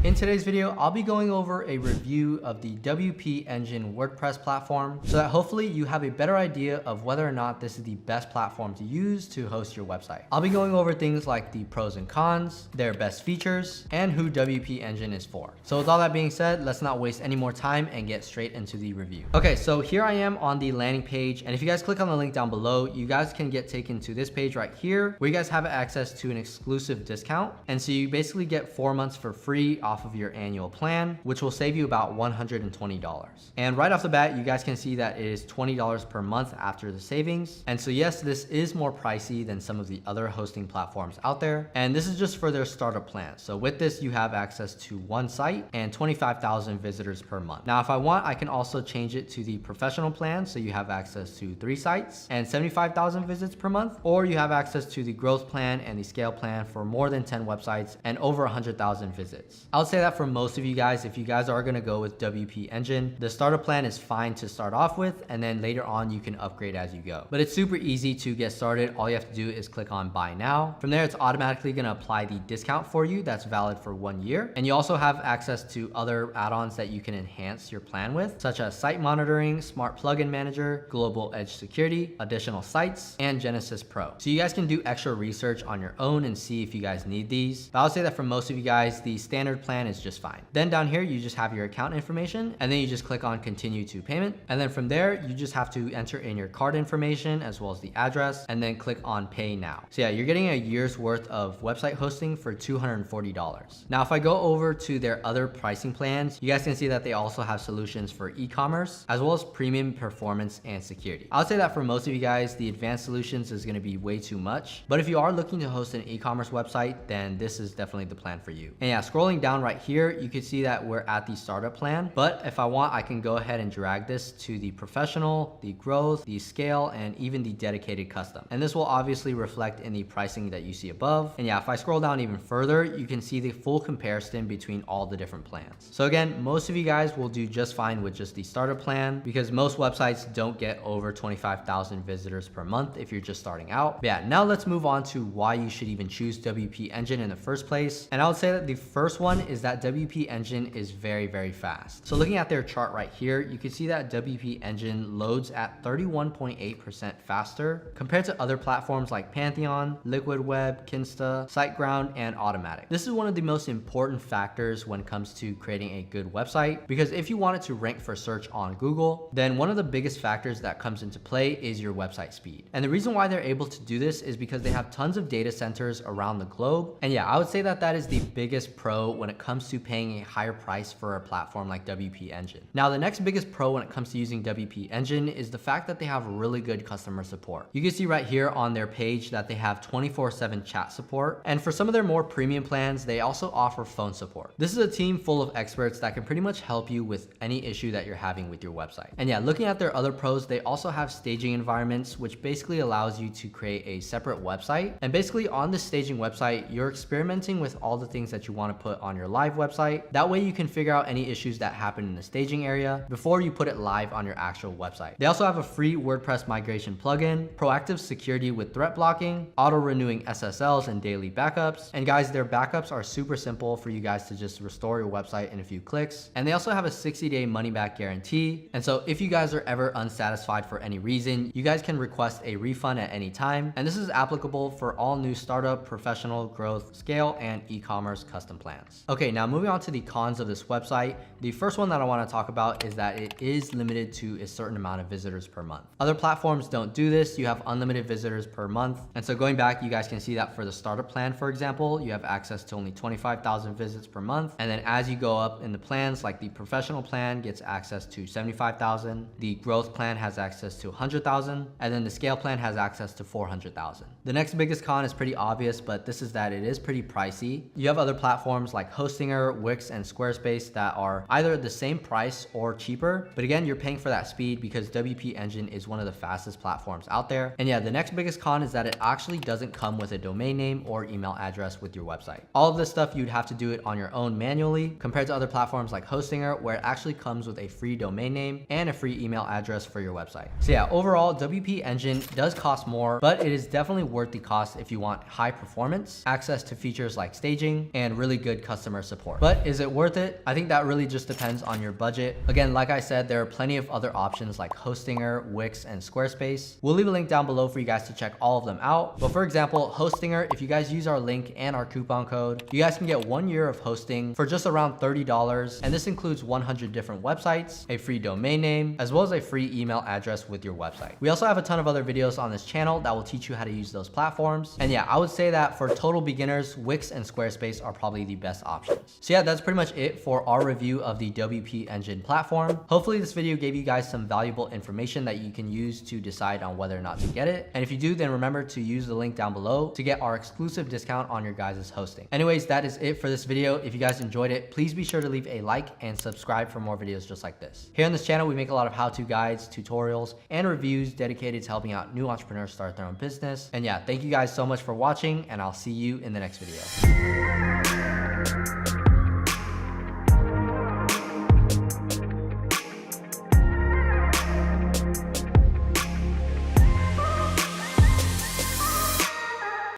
In today's video, I'll be going over a review of the WP Engine WordPress platform so that hopefully you have a better idea of whether or not this is the best platform to use to host your website. I'll be going over things like the pros and cons, their best features, and who WP Engine is for. So with all that being said, let's not waste any more time and get straight into the review. Okay, so here I am on the landing page, and if you guys click on the link down below, you guys can get taken to this page right here where you guys have access to an exclusive discount. And so you basically get 4 months for free off of your annual plan, which will save you about $120. And right off the bat, you guys can see that it is $20 per month after the savings. And so yes, this is more pricey than some of the other hosting platforms out there. And this is just for their startup plan. So with this, you have access to one site and 25,000 visitors per month. Now, if I want, I can also change it to the professional plan. So you have access to 3 sites and 75,000 visits per month, or you have access to the growth plan and the scale plan for more than 10 websites and over 100,000 visits. I would say that for most of you guys, if you guys are going to go with WP Engine, the starter plan is fine to start off with, and then later on you can upgrade as you go. But it's super easy to get started. All you have to do is click on buy now. From there, it's automatically going to apply the discount for you that's valid for 1 year. And you also have access to other add-ons that you can enhance your plan with, such as site monitoring, smart plugin manager, global edge security, additional sites, and Genesis Pro. So you guys can do extra research on your own and see if you guys need these. But I would say that for most of you guys, the standard plan is just fine. Then down here, you just have your account information, and then you just click on continue to payment. And then from there, you just have to enter in your card information as well as the address, and then click on pay now. So yeah, you're getting a year's worth of website hosting for $240. Now, if I go over to their other pricing plans, you guys can see that they also have solutions for e-commerce as well as premium performance and security. I would say that for most of you guys, the advanced solutions is going to be way too much. But if you are looking to host an e-commerce website, then this is definitely the plan for you. And yeah, scrolling down right here, you can see that we're at the startup plan. But if I want, I can go ahead and drag this to the professional, the growth, the scale, and even the dedicated custom. And this will obviously reflect in the pricing that you see above. And yeah, if I scroll down even further, you can see the full comparison between all the different plans. So again, most of you guys will do just fine with just the starter plan because most websites don't get over 25,000 visitors per month if you're just starting out. But yeah, now let's move on to why you should even choose WP Engine in the first place. And I would say that the first one is that WP Engine is very, very fast. So looking at their chart right here, you can see that WP Engine loads at 31.8% faster compared to other platforms like Pantheon, Liquid Web, Kinsta, SiteGround, and Automatic. This is one of the most important factors when it comes to creating a good website, because if you want it to rank for search on Google, then one of the biggest factors that comes into play is your website speed. And the reason why they're able to do this is because they have tons of data centers around the globe. And yeah, I would say that that is the biggest pro when it comes to paying a higher price for a platform like WP Engine. Now, the next biggest pro when it comes to using WP Engine is the fact that they have really good customer support. You can see right here on their page that they have 24/7 chat support. And for some of their more premium plans, they also offer phone support. This is a team full of experts that can pretty much help you with any issue that you're having with your website. And yeah, looking at their other pros, they also have staging environments, which basically allows you to create a separate website. And basically on the staging website, you're experimenting with all the things that you want to put on your live website. That way you can figure out any issues that happen in the staging area before you put it live on your actual website. They also have a free WordPress migration plugin, proactive security with threat blocking, auto-renewing SSLs and daily backups. And guys, their backups are super simple for you guys to just restore your website in a few clicks. And they also have a 60-day money-back guarantee. And so if you guys are ever unsatisfied for any reason, you guys can request a refund at any time. And this is applicable for all new startup, professional, growth, scale, and e-commerce custom plans. Okay, now moving on to the cons of this website. The first one that I want to talk about is that it is limited to a certain amount of visitors per month. Other platforms don't do this. You have unlimited visitors per month. And so going back, you guys can see that for the startup plan, for example, you have access to only 25,000 visits per month. And then as you go up in the plans, like the professional plan gets access to 75,000. The growth plan has access to 100,000. And then the scale plan has access to 400,000. The next biggest con is pretty obvious, but this is that it is pretty pricey. You have other platforms like Hostinger, Wix, and Squarespace that are either the same price or cheaper. But again, you're paying for that speed because WP Engine is one of the fastest platforms out there. And yeah, the next biggest con is that it actually doesn't come with a domain name or email address with your website. All of this stuff, you'd have to do it on your own manually compared to other platforms like Hostinger, where it actually comes with a free domain name and a free email address for your website. So yeah, overall, WP Engine does cost more, but it is definitely worth the cost if you want high performance, access to features like staging, and really good customer customer support. But is it worth it? I think that really just depends on your budget. Again, like I said, there are plenty of other options like Hostinger, Wix, and Squarespace. We'll leave a link down below for you guys to check all of them out. But for example, Hostinger, if you guys use our link and our coupon code, you guys can get 1 year of hosting for just around $30. And this includes 100 different websites, a free domain name, as well as a free email address with your website. We also have a ton of other videos on this channel that will teach you how to use those platforms. And yeah, I would say that for total beginners, Wix and Squarespace are probably the best options. So yeah, that's pretty much it for our review of the WP Engine platform. Hopefully this video gave you guys some valuable information that you can use to decide on whether or not to get it. And if you do, then remember to use the link down below to get our exclusive discount on your guys' hosting. Anyways, that is it for this video. If you guys enjoyed it, please be sure to leave a like and subscribe for more videos just like this. Here on this channel, we make a lot of how-to guides, tutorials, and reviews dedicated to helping out new entrepreneurs start their own business. And yeah, thank you guys so much for watching, and I'll see you in the next video.